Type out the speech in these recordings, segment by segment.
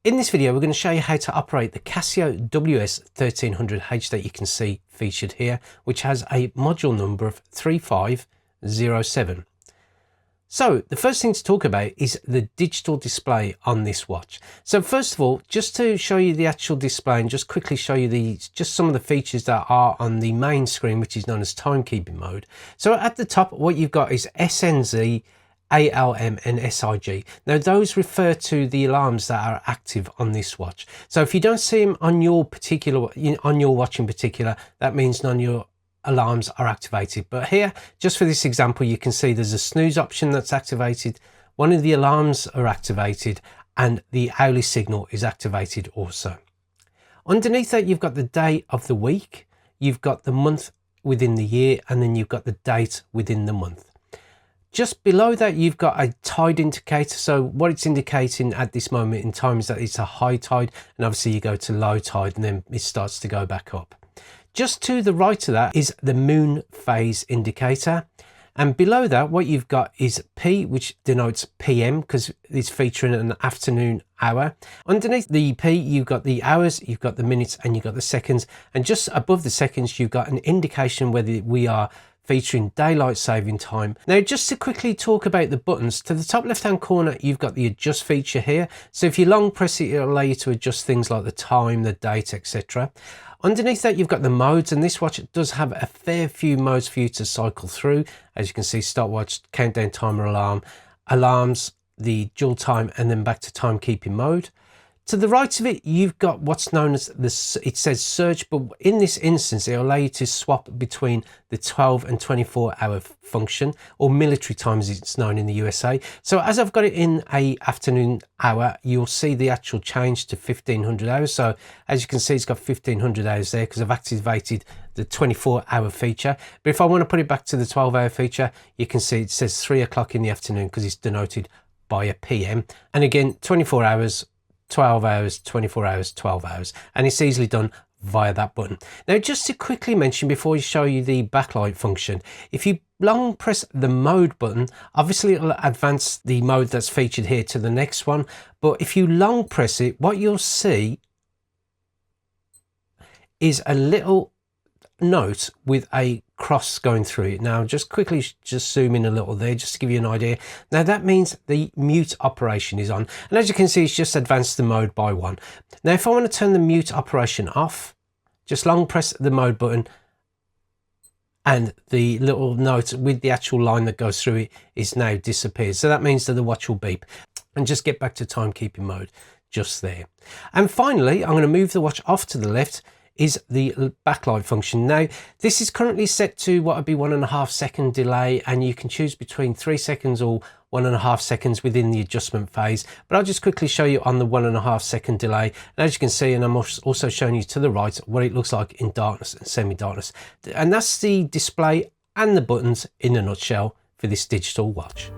In this video, we're going to show you how to operate the Casio WS-1300H that you can see featured here, which has a module number of 3507. So the first thing to talk about is the digital display on this watch. So first of all, just to show you the actual display and just quickly show you just some of the features that are on the main screen, which is known as timekeeping mode. So at the top, what you've got is SNZ, ALM and SIG. Now those refer to the alarms that are active on this watch. So if you don't see them on your watch in particular, that means none of your alarms are activated. But here, just for this example, you can see there's a snooze option that's activated, one of the alarms are activated, and the hourly signal is activated also. Underneath that, you've got the day of the week, you've got the month within the year, and then you've got the date within the month. Just below that, you've got a tide indicator. So what it's indicating at this moment in time is that it's a high tide, and obviously you go to low tide and then it starts to go back up. Just to the right of that is the moon phase indicator. And below that, what you've got is P, which denotes PM because it's featuring an afternoon hour. Underneath the P, you've got the hours, you've got the minutes, and you've got the seconds. And just above the seconds, you've got an indication whether we are featuring daylight saving time. Now, just to quickly talk about the buttons, to the top left hand corner, you've got the adjust feature here. So if you long press it, it'll allow you to adjust things like the time, the date, etc. Underneath that, you've got the modes, and this watch does have a fair few modes for you to cycle through. As you can see, stopwatch, countdown timer, alarm, alarms, the dual time, and then back to timekeeping mode. To the right of it, you've got what's known as it says search, but in this instance, it'll allow you to swap between the 12 and 24 hour function, or military time as it's known in the USA. So as I've got it in a afternoon hour, you'll see the actual change to 1500 hours. So as you can see, it's got 1500 hours there because I've activated the 24 hour feature. But if I want to put it back to the 12 hour feature, you can see it says 3 o'clock in the afternoon because it's denoted by a PM. And again, 24 hours, 12 hours, 24 hours, 12 hours, and it's easily done via that button. Now, just to quickly mention before we show you the backlight function, if you long press the mode button, obviously it'll advance the mode that's featured here to the next one, but if you long press it, what you'll see is a little note with a cross going through it. Now just quickly zoom in a little there just to give you an idea. Now that means the mute operation is on, and as you can see, it's just advanced the mode by 1. Now if I want to turn the mute operation off, just long press the mode button, and the little note with the actual line that goes through it is now disappeared. So that means that the watch will beep, and just get back to timekeeping mode just there. And finally, I'm going to move the watch off to the left is the backlight function. Now this is currently set to what would be 1.5 second delay, and you can choose between 3 seconds or 1.5 seconds within the adjustment phase, but I'll just quickly show you on the 1.5 second delay. And as you can see, and I'm also showing you to the right what it looks like in darkness and semi-darkness, and that's the display and the buttons in a nutshell for this digital watch.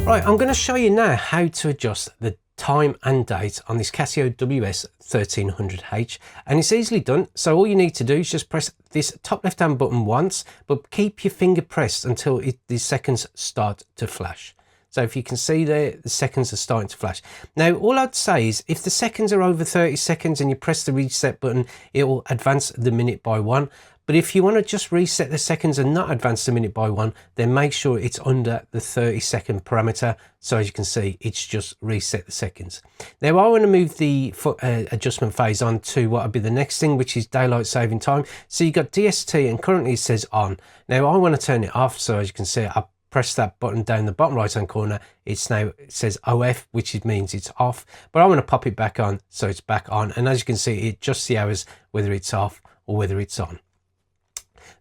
Right, I'm going to show you now how to adjust the time and date on this Casio WS-1300H, and it's easily done. So all you need to do is just press this top left hand button once, but keep your finger pressed until the seconds start to flash. So if you can see there, the seconds are starting to flash. Now all I'd say is if the seconds are over 30 seconds and you press the reset button, it will advance the minute by 1. But if you want to just reset the seconds and not advance the minute by 1, then make sure it's under the 30-second parameter. So as you can see, it's just reset the seconds. Now I want to move the adjustment phase on to what would be the next thing, which is daylight saving time. So you've got DST, and currently it says on. Now I want to turn it off. So as you can see, I press that button down the bottom right hand corner. It says OF, which means it's off, but I want to pop it back on so it's back on. And as you can see, it adjusts the hours whether it's off or whether it's on.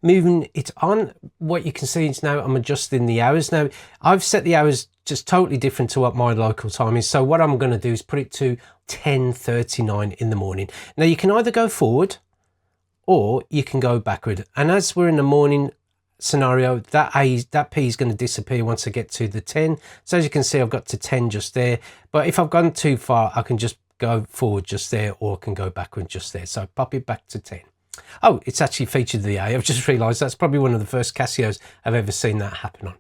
Moving it on, what you can see is now I'm adjusting the hours. Now I've set the hours just totally different to what my local time is. So what I'm going to do is put it to 10:39 in the morning. Now you can either go forward or you can go backward. And as we're in the morning scenario, that P is going to disappear once I get to the 10. So as you can see, I've got to 10 just there. But if I've gone too far, I can just go forward just there, or I can go backward just there. So pop it back to 10. Oh, it's actually featured the A. I've just realized that's probably one of the first Casios I've ever seen that happen on.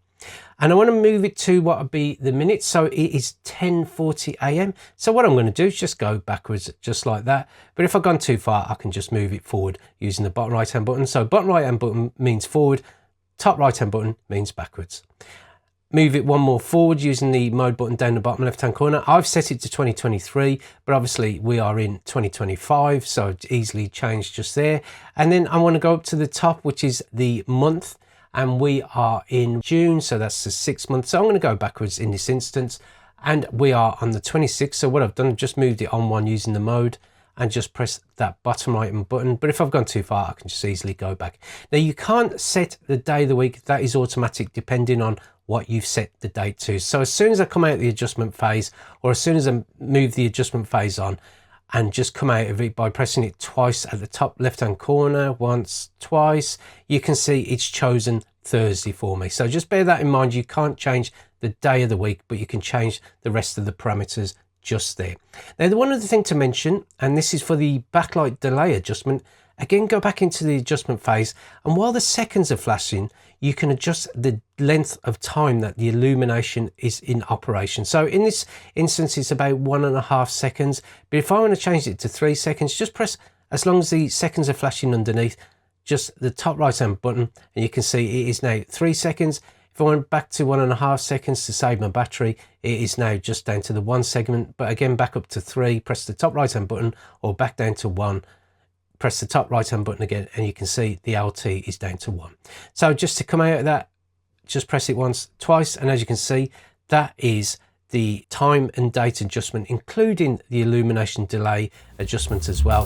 and I want to move it to what would be the minutes. So it is 10:40 a.m. So what I'm going to do is just go backwards just like that. But if I've gone too far, I can just move it forward using the bottom right hand button. So bottom right hand button means forward, top right hand button means backwards. Move it one more forward using the mode button down the bottom left hand corner. I've set it to 2023, but obviously we are in 2025, so it's easily changed just there. And then I want to go up to the top, which is the month, and we are in June, so that's the 6th month. So I'm going to go backwards in this instance, and we are on the 26th. So what I've done, I've just moved it on one using the mode and just press that bottom right hand button. But if I've gone too far, I can just easily go back. Now you can't set the day of the week, that is automatic depending on what you've set the date to. So as soon as I come out of the adjustment phase, or as soon as I move the adjustment phase on and just come out of it by pressing it twice at the top left hand corner, once, twice, you can see it's chosen Thursday for me. So just bear that in mind. You can't change the day of the week, but you can change the rest of the parameters just there. Now the one other thing to mention, and this is for the backlight delay adjustment, again go back into the adjustment phase, and while the seconds are flashing, you can adjust the length of time that the illumination is in operation. So in this instance it's about 1.5 seconds, but if I want to change it to 3 seconds, just press, as long as the seconds are flashing underneath, just the top right hand button, and you can see it is now 3 seconds. If I went back to 1.5 seconds to save my battery, it is now just down to the 1 segment. But again, back up to 3, press the top right hand button, or back down to 1, press the top right hand button again, and you can see the LT is down to 1. So just to come out of that, just press it once, twice, and as you can see, that is the time and date adjustment, including the illumination delay adjustment as well.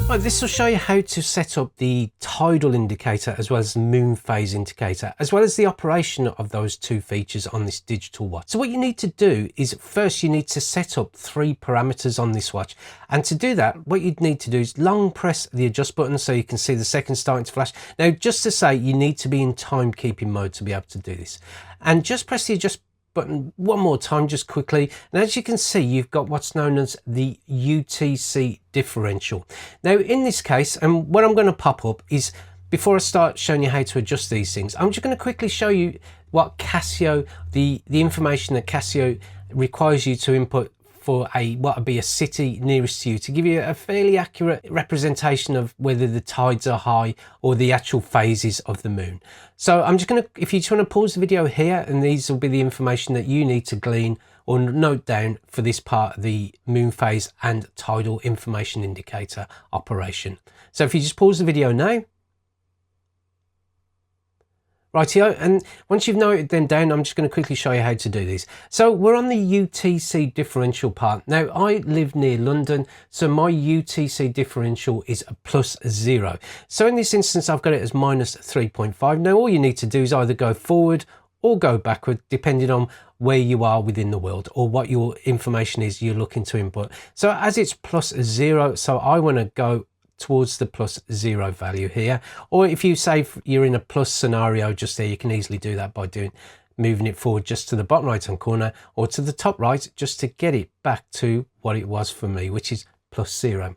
Right, this will show you how to set up the tidal indicator as well as the moon phase indicator, as well as the operation of those two features on this digital watch. So what you need to do is first you need to set up 3 parameters on this watch. And to do that, what you'd need to do is long press the adjust button so you can see the seconds starting to flash. Now, just to say, you need to be in timekeeping mode to be able to do this. And just press the adjust button one more time just quickly, and as you can see, you've got what's known as the UTC differential. Now in this case, and what I'm going to pop up is, before I start showing you how to adjust these things, I'm just going to quickly show you what Casio, the information that Casio requires you to input for what would be a city nearest to you, to give you a fairly accurate representation of whether the tides are high or the actual phases of the moon. So I'm just going to, if you just want to pause the video here, and these will be the information that you need to glean or note down for this part of the moon phase and tidal information indicator operation. So if you just pause the video now. Rightio, and once you've noted them down, I'm just going to quickly show you how to do these. So we're on the UTC differential part. Now I live near London, so my UTC differential is a +0. So in this instance, I've got it as -3.5. Now all you need to do is either go forward or go backward, depending on where you are within the world or what your information is you're looking to input. So as it's +0, so I want to go towards the +0 value here, or if you say you're in a plus scenario just there, you can easily do that by moving it forward just to the bottom right hand corner or to the top right, just to get it back to what it was for me, which is +0.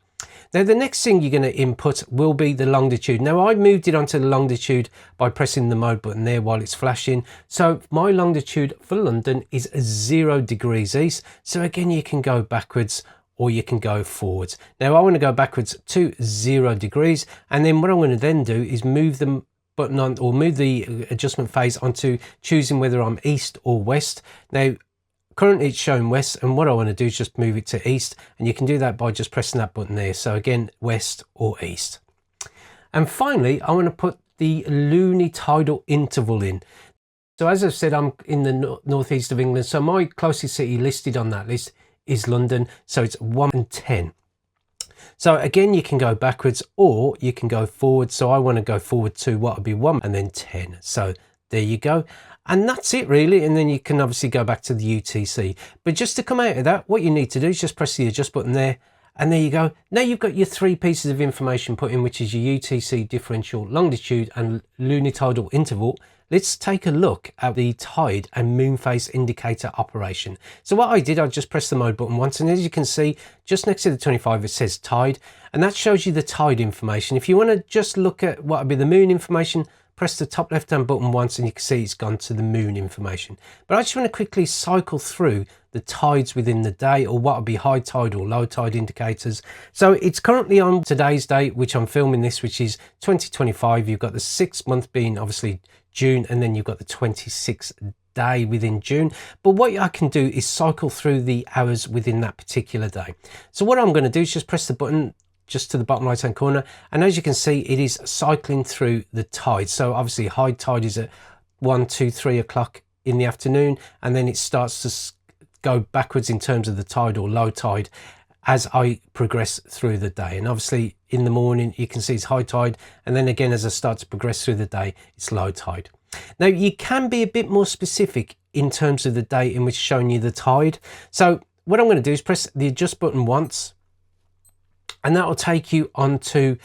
Now the next thing you're going to input will be the longitude. Now I moved it onto the longitude by pressing the mode button there while it's flashing. So my longitude for London is 0 degrees east. So again, you can go backwards or you can go forwards. Now I want to go backwards to 0 degrees, and then what I'm going to then do is move the button on, or move the adjustment phase onto choosing whether I'm east or west. Now currently it's showing west, and what I want to do is just move it to east, and you can do that by just pressing that button there. So again, west or east. And finally, I want to put the lunitidal interval in. So as I've said, I'm in the northeast of England, so my closest city listed on that list is London, so it's 1 and 10. So again, you can go backwards or you can go forward. So I want to go forward to what would be 1 and then 10. So there you go. And that's it really. And then you can obviously go back to the UTC. But just to come out of that, what you need to do is just press the adjust button there, And there you go. Now you've got your 3 pieces of information put in, which is your UTC differential, longitude and lunitidal interval. Let's take a look at the tide and moon phase indicator operation. So what I did, I just pressed the mode button once, and as you can see, just next to the 25, it says tide, and that shows you the tide information. If you want to just look at what would be the moon information, press the top left-hand button once and you can see it's gone to the moon information. But I just want to quickly cycle through the tides within the day, or what would be high tide or low tide indicators. So it's currently on today's date, which I'm filming this, which is 2025. You've got the 6th month being obviously June, and then you've got the 26th day within June. But what I can do is cycle through the hours within that particular day. So what I'm going to do is just press the button just to the bottom right hand corner, and as you can see, it is cycling through the tide. So obviously high tide is at 1, 2, 3 o'clock in the afternoon, and then it starts to go backwards in terms of the tide or low tide as I progress through the day. And obviously in the morning you can see it's high tide, and then again as I start to progress through the day it's low tide. Now you can be a bit more specific in terms of the date in which showing you the tide. So what I'm going to do is press the adjust button once, and that will take you onto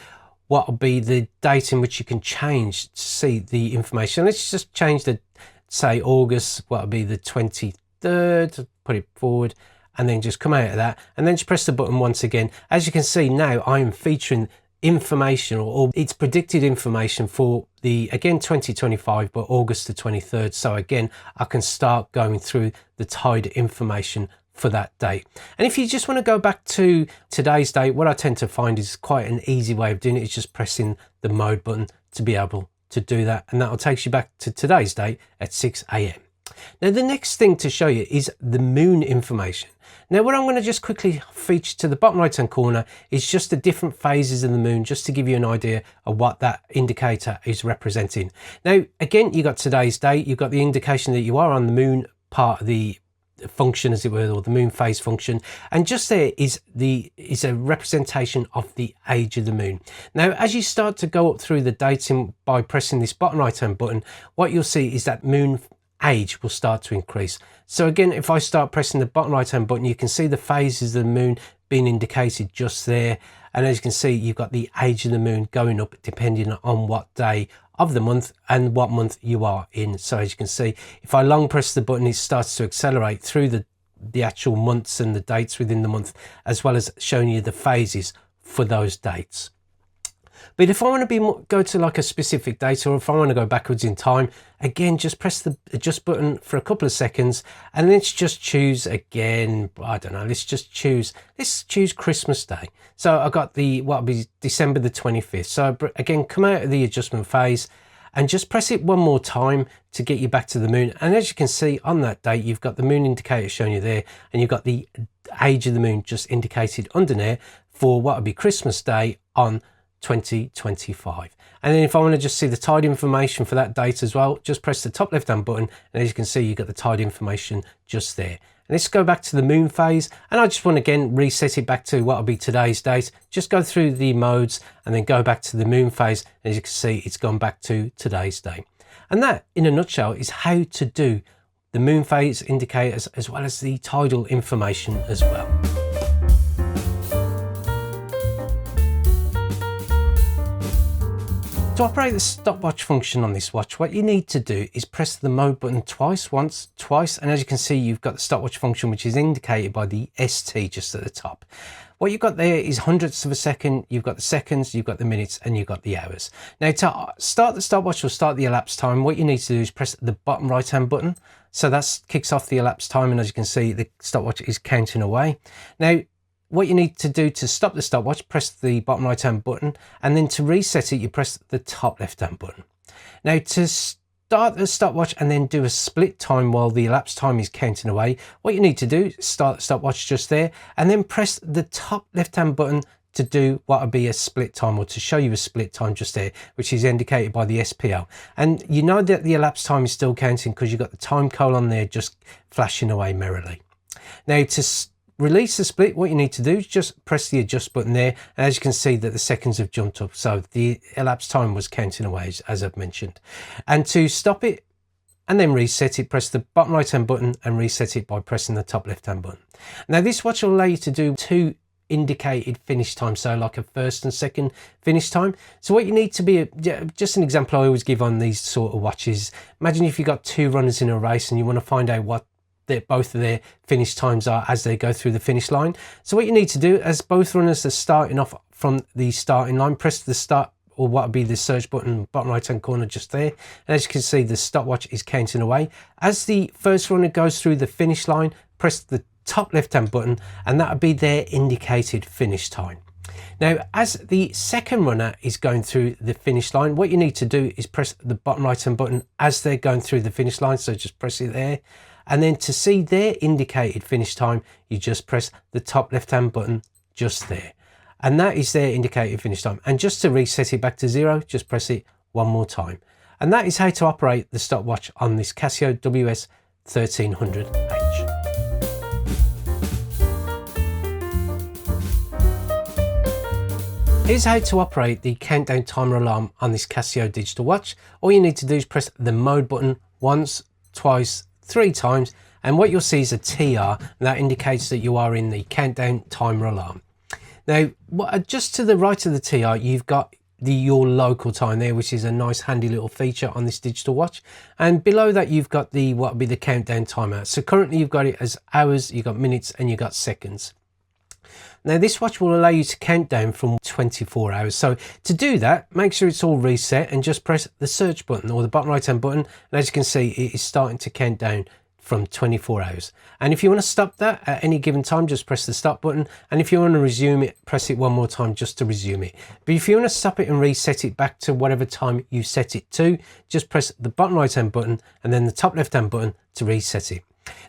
what will be the date in which you can change to see the information. Let's just change the, say, August, what will be the 23rd, put it forward, and then just come out of that, and then just press the button once again. As you can see now, I am featuring information, or it's predicted information for the, again, 2025, but August the 23rd. So again, I can start going through the tide information for that date. And if you just want to go back to today's date, what I tend to find is quite an easy way of doing it is just pressing the mode button to be able to do that, and that will take you back to today's date at 6 AM. Now the next thing to show you is the moon information. Now what I'm going to just quickly feature to the bottom right hand corner is just the different phases of the moon, just to give you an idea of what that indicator is representing. Now again, you got today's date, you've got the indication that you are on the moon part of the function, as it were, or the moon phase function, and just there is a representation of the age of the moon. Now as you start to go up through the dating by pressing this bottom right hand button, what you'll see is that moon age will start to increase. So again, if I start pressing the bottom right hand button, you can see the phases of the moon being indicated just there, and as you can see, you've got the age of the moon going up depending on what day of the month and what month you are in. So as you can see, if I long press the button, it starts to accelerate through the actual months and the dates within the month, as well as showing you the phases for those dates. But if I want to go to like a specific date, or if I want to go backwards in time, again, just press the adjust button for a couple of seconds, and let's just choose again, I don't know, let's choose Christmas Day. So I got the, what will be December the 25th. So again, come out of the adjustment phase and just press it one more time to get you back to the moon. And as you can see on that date, you've got the moon indicator showing you there, and you've got the age of the moon just indicated under there for what will be Christmas Day on 2025. And then if I want to just see the tide information for that date as well, just press the top left hand button, and as you can see, you've got the tide information just there. And let's go back to the moon phase, and I just want to again reset it back to what will be today's date. Just go through the modes and then go back to the moon phase, and as you can see, it's gone back to today's day. And that in a nutshell is how to do the moon phase indicators as well as the tidal information as well. To operate the stopwatch function on this watch, what you need to do is press the mode button once, twice, and as you can see, you've got the stopwatch function, which is indicated by the ST just at the top. What you've got there is hundredths of a second, you've got the seconds, you've got the minutes, and you've got the hours. Now to start the stopwatch or start the elapsed time, what you need to do is press the bottom right hand button. So that kicks off the elapsed time, and as you can see, the stopwatch is counting away. Now, what you need to do to stop the stopwatch, press the bottom right hand button, and then to reset it, you press the top left hand button. Now to start the stopwatch and then do a split time while the elapsed time is counting away, what you need to do is start the stopwatch just there, and then press the top left hand button to do what would be a split time, or to show you a split time just there, which is indicated by the SPL. And you know that the elapsed time is still counting because you've got the time colon there just flashing away merrily. Now to release the split, what you need to do is just press the adjust button there, and as you can see that the seconds have jumped up, so the elapsed time was counting away as I've mentioned. And to stop it and then reset it, press the bottom right hand button and reset it by pressing the top left hand button. Now this watch will allow you to do two indicated finish time, so like a first and second finish time. So what you need to be, just an example I always give on these sort of watches, imagine if you've got two runners in a race and you want to find out what both of their finish times are as they go through the finish line. So what you need to do, as both runners are starting off from the starting line, press the start, or what would be the search button, bottom right hand corner just there. And as you can see, the stopwatch is counting away. As the first runner goes through the finish line, press the top left hand button and that would be their indicated finish time. Now, as the second runner is going through the finish line, what you need to do is press the bottom right hand button as they're going through the finish line. So just press it there. And then to see their indicated finish time, you just press the top left hand button just there. And that is their indicated finish time. And just to reset it back to 0, just press it one more time. And that is how to operate the stopwatch on this Casio WS-1300H. Here's how to operate the countdown timer alarm on this Casio digital watch. All you need to do is press the mode button once, twice, 3 times, and what you'll see is a TR, and that indicates that you are in the countdown timer alarm. Now, just to the right of the TR, you've got your local time there, which is a nice handy little feature on this digital watch. And below that, you've got the what would be the countdown timer. So currently you've got it as hours, you've got minutes, and you've got seconds. Now this watch will allow you to count down from 24 hours. So to do that, make sure it's all reset and just press the search button or the bottom right hand button. And as you can see, it is starting to count down from 24 hours. And if you want to stop that at any given time, just press the stop button. And if you want to resume it, press it one more time just to resume it. But if you want to stop it and reset it back to whatever time you set it to, just press the bottom right hand button and then the top left hand button to reset it.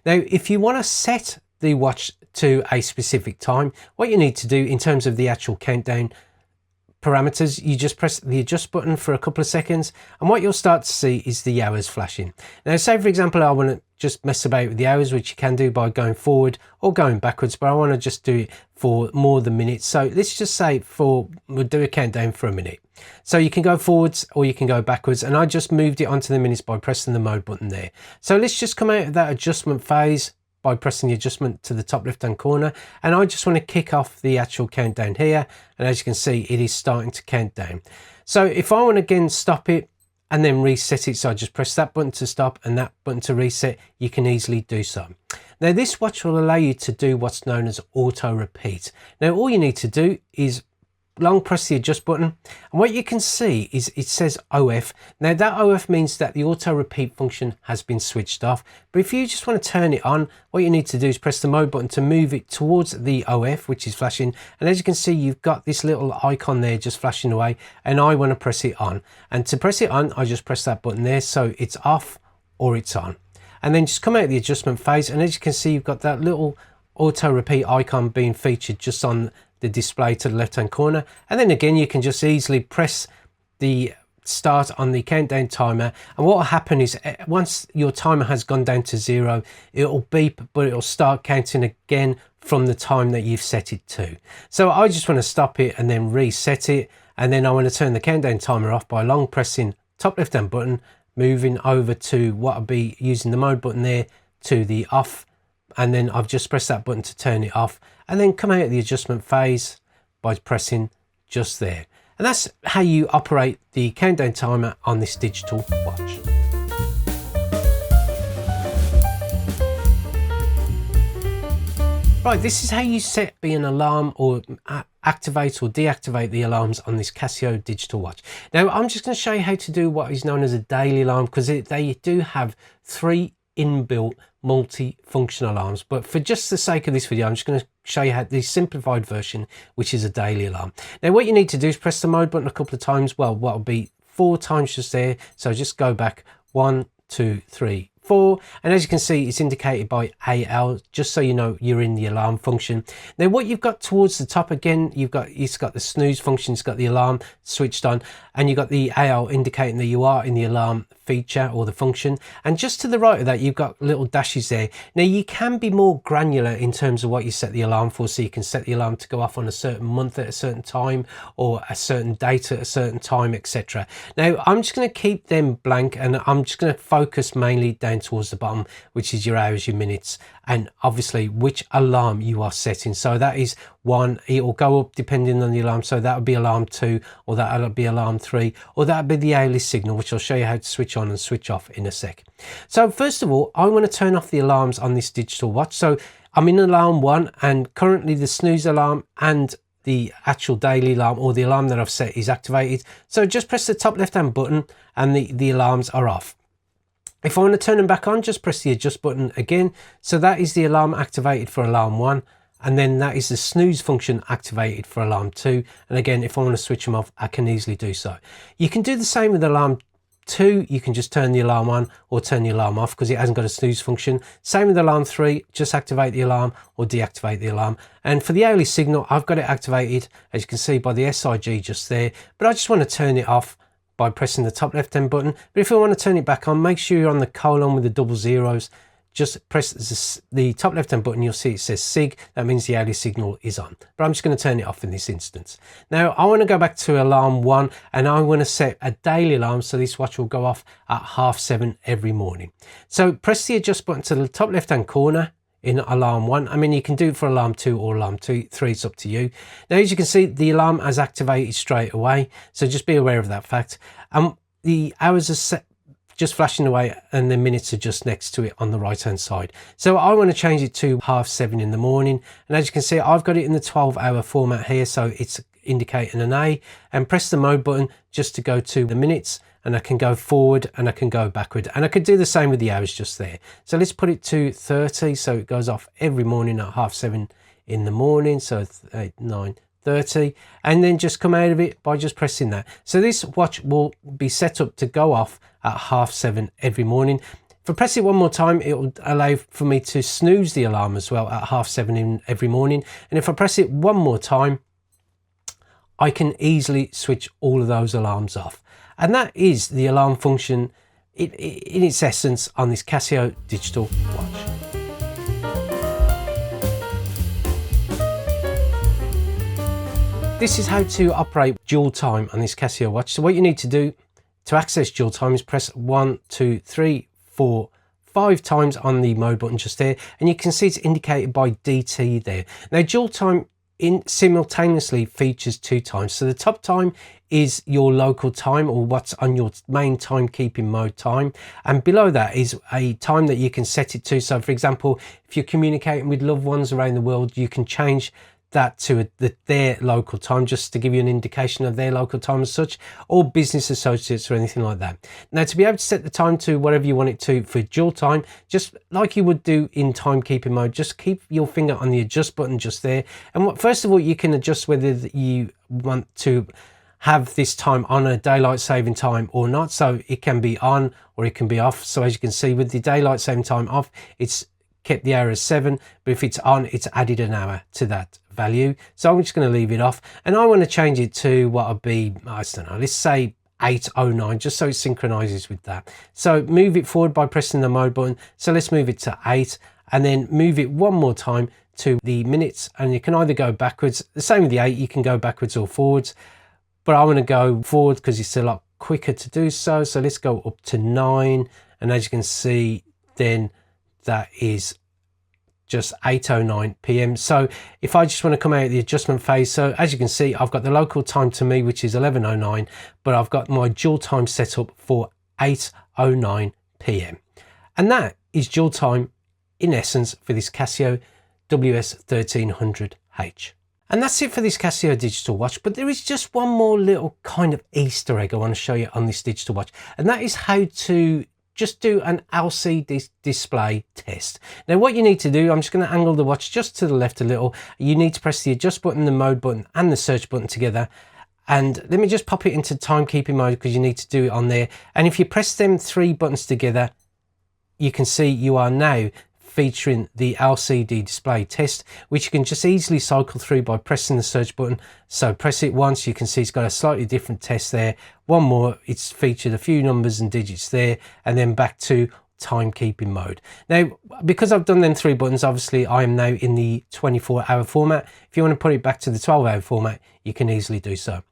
Now, if you want to set the watch to a specific time, what you need to do in terms of the actual countdown parameters, you just press the adjust button for a couple of seconds, and what you'll start to see is the hours flashing. Now, say for example, I want to just mess about with the hours, which you can do by going forward or going backwards, but I want to just do it for more than minutes. So let's just say we'll do a countdown for a minute. So you can go forwards or you can go backwards, and I just moved it onto the minutes by pressing the mode button there. So let's just come out of that adjustment phase by pressing the adjustment to the top left hand corner, and I just want to kick off the actual countdown here, and as you can see, it is starting to count down. So if I want to again stop it and then reset it, so I just press that button to stop and that button to reset, you can easily do so. Now this watch will allow you to do what's known as auto repeat. Now all you need to do is long press the adjust button, and what you can see is it says OF. Now that OF means that the auto repeat function has been switched off, but if you just want to turn it on, what you need to do is press the mode button to move it towards the OF, which is flashing, and as you can see, you've got this little icon there just flashing away, and I want to press it on. And to press it on, I just press that button there, so it's off or it's on. And then just come out of the adjustment phase, and as you can see, you've got that little auto repeat icon being featured just on the display to the left hand corner. And then again, you can just easily press the start on the countdown timer, and what will happen is once your timer has gone down to 0, it'll beep, but it'll start counting again from the time that you've set it to. So I just want to stop it and then reset it, and then I want to turn the countdown timer off by long pressing top left hand button, moving over to what I'll be using the mode button there to the off, and then I've just pressed that button to turn it off, and then come out of the adjustment phase by pressing just there. And that's how you operate the countdown timer on this digital watch. Right, this is how you set an alarm or activate or deactivate the alarms on this Casio digital watch. Now, I'm just going to show you how to do what is known as a daily alarm, because they do have 3 inbuilt multi-function alarms, but for just the sake of this video, I'm just going to show you how the simplified version, which is a daily alarm. Now what you need to do is press the mode button a couple of times, well, what will be 4 times just there, so just go back 1, 2, 3, 4, and as you can see, it's indicated by AL, just so you know you're in the alarm function. Now what you've got towards the top, again, it's got the snooze function, it's got the alarm switched on, and you've got the AL indicating that you are in the alarm feature or the function, and just to the right of that you've got little dashes there. Now you can be more granular in terms of what you set the alarm for, so you can set the alarm to go off on a certain month at a certain time or a certain date at a certain time, etc. Now I'm just going to keep them blank, and I'm just going to focus mainly down towards the bottom, which is your hours, your minutes, and obviously which alarm you are setting. So that is 1, it will go up depending on the alarm, so that would be alarm 2, or that would be alarm 3, or that would be the ALIS signal, which I'll show you how to switch on and switch off in a sec. So first of all, I want to turn off the alarms on this digital watch. So I'm in alarm 1, and currently the snooze alarm and the actual daily alarm, or the alarm that I've set, is activated. So just press the top left hand button and the alarms are off. If I want to turn them back on, just press the adjust button again. So that is the alarm activated for alarm 1, and then that is the snooze function activated for alarm 2. And again, if I want to switch them off, I can easily do so. You can do the same with alarm 2. You can just turn the alarm on or turn the alarm off because it hasn't got a snooze function. Same with alarm 3, just activate the alarm or deactivate the alarm. And for the ALIS signal, I've got it activated, as you can see by the SIG just there, but I just want to turn it off by pressing the top left hand button. But if you want to turn it back on, make sure you're on the colon with the double zeros. Just press the top left hand button, you'll see it says SIG. That means the ALIS signal is on, but I'm just going to turn it off in this instance. Now I want to go back to alarm 1, and I want to set a daily alarm, so this watch will go off at 7:30 every morning. So press the adjust button to the top left hand corner in alarm 1. I mean, you can do it for alarm 2 or alarm 3, it's up to you. Now, as you can see, the alarm has activated straight away, so just be aware of that fact. The hours are set, just flashing away, and the minutes are just next to it on the right hand side. So I want to change it to 7:30 in the morning, and as you can see, I've got it in the 12-hour format here, so it's indicating an A, and press the mode button just to go to the minutes, and I can go forward and I can go backward, and I could do the same with the hours just there. So let's put it to 30, so it goes off every morning at 7:30 in the morning, so 8, 9, 30, and then just come out of it by just pressing that. So this watch will be set up to go off at 7:30 every morning. If I press it one more time, it will allow for me to snooze the alarm as well at 7:30 every morning. And if I press it one more time, I can easily switch all of those alarms off. And that is the alarm function in its essence on this Casio digital watch. This is how to operate dual time on this Casio watch. So what you need to do to access dual time is press 1, 2, 3, 4, 5 times on the mode button just there, and you can see it's indicated by DT there. Now dual time simultaneously features 2 times. So the top time is your local time, or what's on your main timekeeping mode time, and below that is a time that you can set it to. So for example, if you're communicating with loved ones around the world, you can change that to their local time, just to give you an indication of their local time as such, or business associates or anything like that. Now, to be able to set the time to whatever you want it to for dual time, just like you would do in timekeeping mode, just keep your finger on the adjust button just there. And first of all, you can adjust whether you want to have this time on a daylight saving time or not. So it can be on or it can be off. So as you can see, with the daylight saving time off, it's kept the hour as 7, but if it's on, it's added an hour to that value. So I'm just going to leave it off, and I want to change it to what would be, I don't know, let's say 8:09, just so it synchronizes with that. So move it forward by pressing the mode button. So let's move it to 8, and then move it one more time to the minutes, and you can either go backwards. The same with the 8, you can go backwards or forwards, but I want to go forward because it's a lot quicker to do so. So let's go up to 9, and as you can see, then that is just 8:09 p.m. So if I just want to come out of the adjustment phase, so as you can see, I've got the local time to me, which is 11:09, but I've got my dual time set up for 8:09 p.m. And that is dual time in essence for this Casio WS-1300H. And that's it for this Casio digital watch, but there is just one more little kind of Easter egg I want to show you on this digital watch, and that is how to just do an LCD display test. Now what you need to do, I'm just going to angle the watch just to the left a little. You need to press the adjust button, the mode button and the search button together. And let me just pop it into timekeeping mode because you need to do it on there. And if you press them 3 buttons together, you can see you are now featuring the LCD display test, which you can just easily cycle through by pressing the search button. So press it once, you can see it's got a slightly different test there. One more, it's featured a few numbers and digits there, and then back to timekeeping mode. Now, because I've done them 3 buttons, obviously I am now in the 24-hour format. If you want to put it back to the 12-hour format, you can easily do so.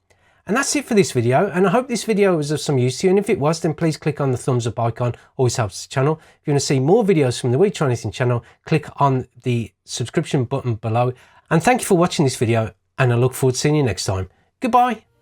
And that's it for this video, and I hope this video was of some use to you, and if it was, then please click on the thumbs up icon, always helps the channel. If you want to see more videos from the We Try Anything channel, click on the subscription button below. And thank you for watching this video, and I look forward to seeing you next time. Goodbye.